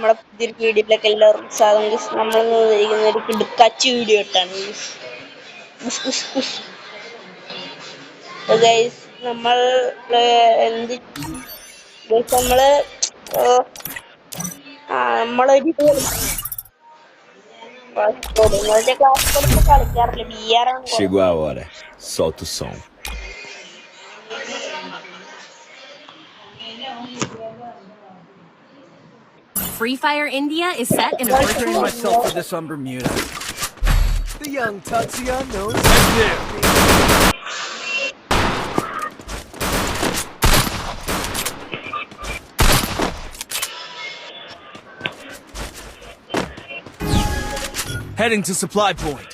നമ്മുടെ പുതിയൊരു വീഡിയോയിലേക്ക് എല്ലാവർക്കും സ്വാഗതം. നമ്മൾ ഇരിക്കുന്ന ഒരു കിടുക്കാച്ചി വീഡിയോ ഇട്ടാണ് ഗൈസ്. നമ്മൾ എന്ത് നമ്മള് നമ്മളൊരു ക്ലാസ് കൊടുത്ത് കളിക്കാറില്ല. ബിആറാണ്. Chegou a hora. Solta o som. Free Fire India is set in a Preparing myself for this on Bermuda. The young Tatsuya knows. Heading to supply point.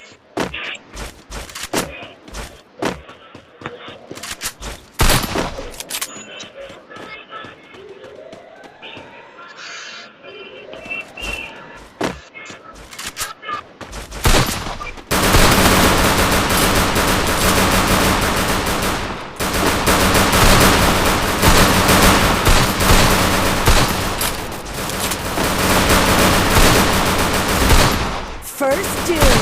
First Doom.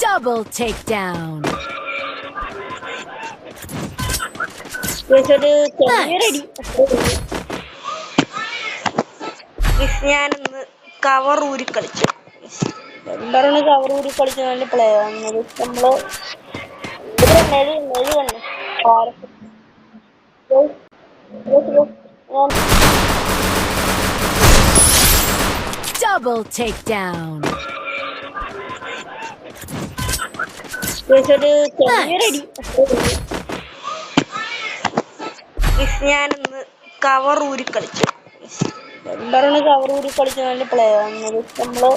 Double takedown. ഞാനൊന്ന് cover ഊരി കളിച്ചു. എന്താണ് cover ഊരി കളിച്ചു? നല്ല play ആണ്. നമ്മള് Double takedown. ഞാനൊന്ന് കവർ ഊരി കളിച്ചു. എന്താണ് കവർ ഊരി കളിച്ചു? നല്ല പ്ലേ ആണ്. നമ്മള്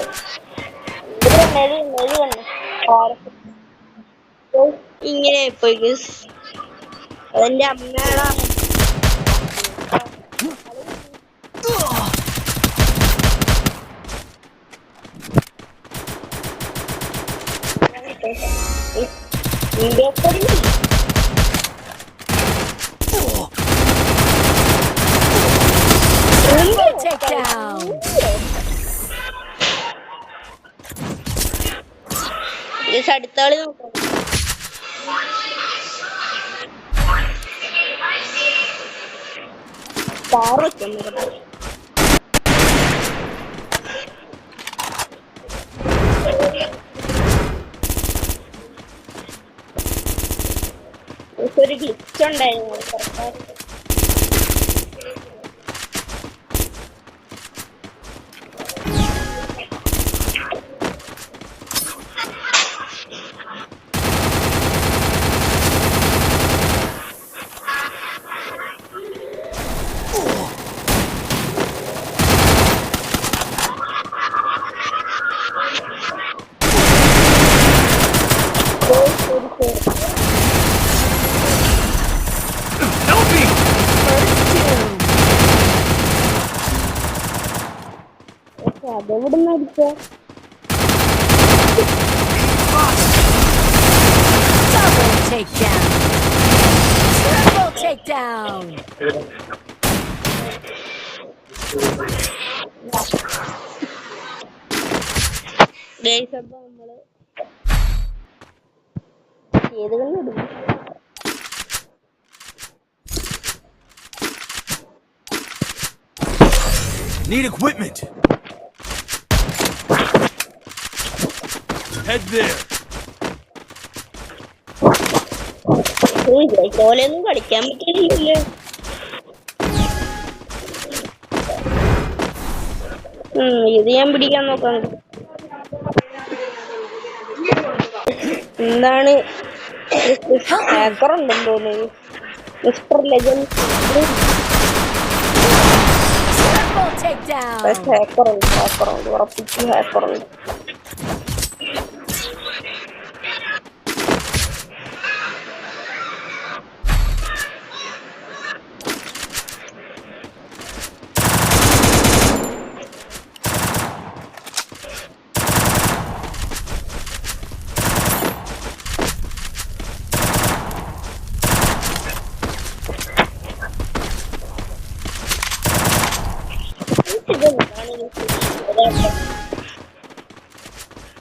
ഇങ്ങനെ പോയി അതെന്റെ അമ്മയുടെ Takedown. അടുത്ത കളി നോക്കാം. ഒരു ഗ്ലിച്ച് ഉണ്ടായിരുന്നു. അതെവിടുന്ന് അടിച്ച Double takedown. Triple takedown. Guys, അപ്പൊ നമ്മള് ഏതുകളിലും ഇടും. Need equipment. Head there. പോലെയൊന്നും കളിക്കാൻ പറ്റില്ലല്ലോ. ഇത് ഞാൻ പിടിക്കാൻ നോക്കാം. എന്താണ് ഹാക്കർ ഉണ്ടെന്ന് തോന്നുന്നു. മിസ്റ്റർ ലെജൻഡ് ഹാക്കറുണ്ട് ഉറപ്പിച്ച് ഹാക്കറുണ്ട്.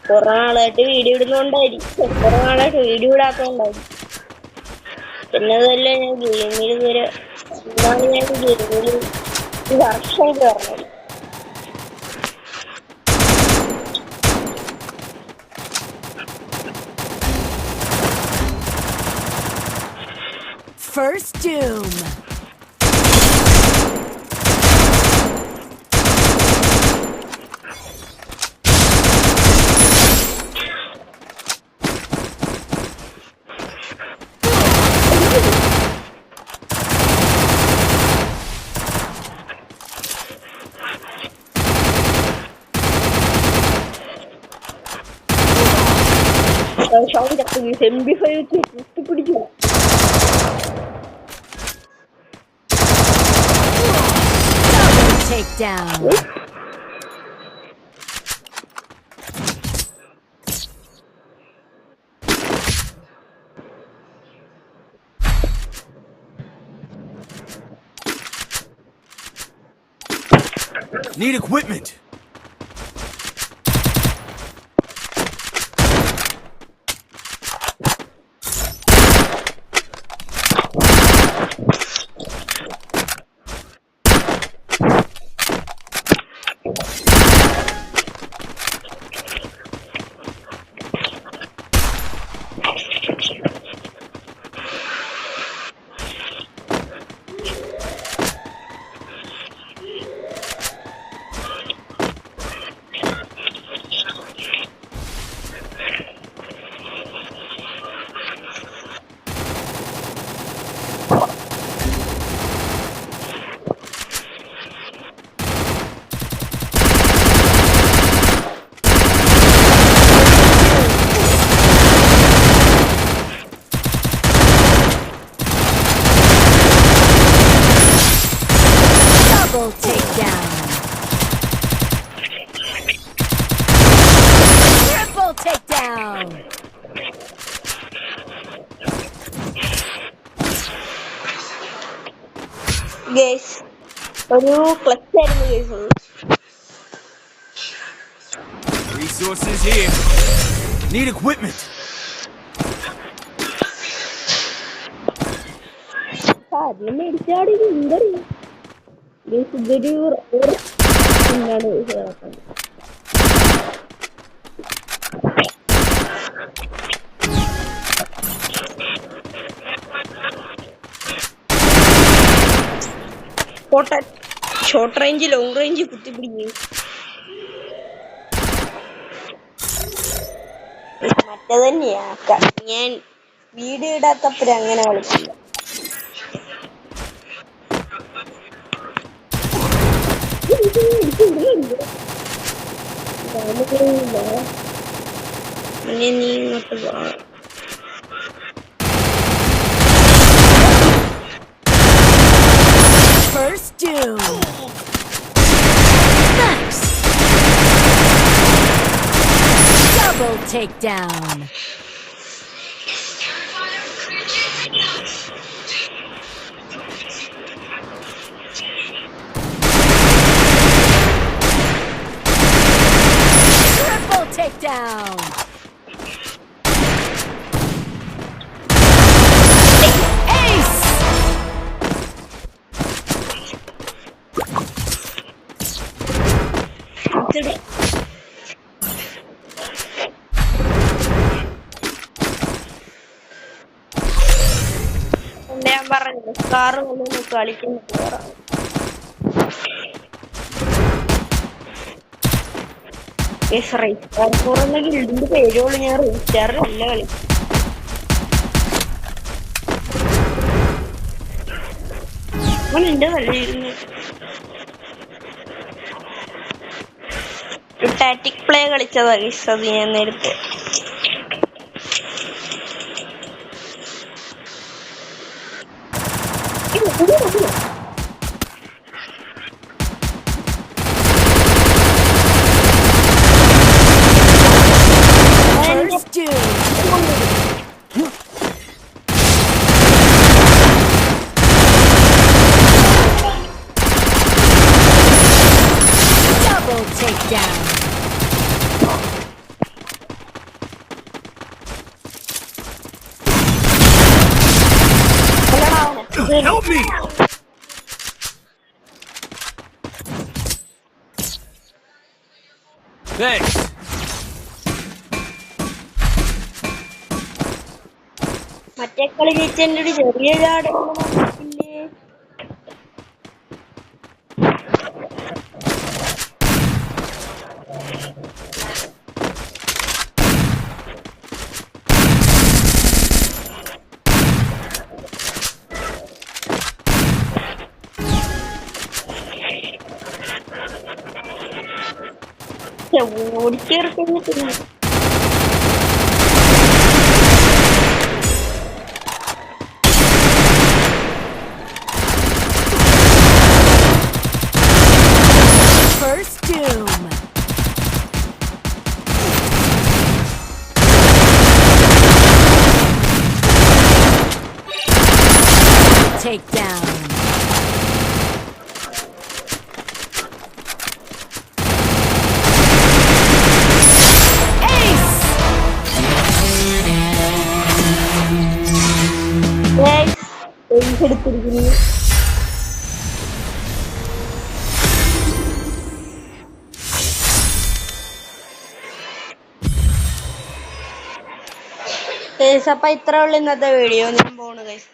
കുറെ നാളായിട്ട് വീഡിയോ ഇടുന്നോണ്ടായിരിക്കും, കുറെ നാളായിട്ട് വീഡിയോ ഇടാത്തോണ്ടായിരിക്കും. പിന്നെ അതല്ല, ഞാൻ ഗെയിമിൽ ഇതുവരെ എന്താണ് ഞാൻ ഗെയിമിൽ ഒരു വർഷം കയറണം. First Doom. പിടിച്ചു. Takedown. Need equipment. Double takedown. Triple takedown. Guys ഒരു ക്ലച്ച് ആയിരുന്നു guys. Resources here. Need equipment. സാധനം മേടിച്ചാടി എന്തൊരു ഗേസ്, ഇതൊരു എന്താണ് നടക്കുന്നത്. ഷോർട്ട് റേഞ്ച് ലോങ് റേഞ്ച് കുത്തിപ്പിടിക്കും. മറ്റേ തന്നെയാ ഞാൻ വീഡിയോ ഇടാത്തപ്പോഴും അങ്ങനെ കളിക്കില്ല. പിന്നെ നീ ഇങ്ങോട്ട് വാ. First Doom. Nice. Double takedown. Triple takedown. Ace. ഞാൻ പറഞ്ഞു കാറ് കൊണ്ടൊന്ന് കളിക്കുന്നു. ഗിൽഡിന്റെ പേരോള് ഞാൻ റീസ്റ്റാറിലല്ല കളി. എന്റെ കളിയിരുന്നു ടാറ്റിക് പ്ലേ കളിച്ചതാ ഗൈസ്. അത് ഞാൻ നേരത്തെ First Doom. Thanks. മറ്റേ കളി ജയിച്ചെന്റെ ഒരു ചെറിയ ചാടൊന്നും വന്നിട്ടില്ലേ? ഓടിച്ചേർക്കുന്നു. First doom. Takedown. Ace. എടുത്തിരിക്കുന്നു. അപ്പൊ ഇത്ര ഉള്ളു ഇന്നത്തെ വീഡിയോ. ഞാൻ പോണു ഗൈസ്.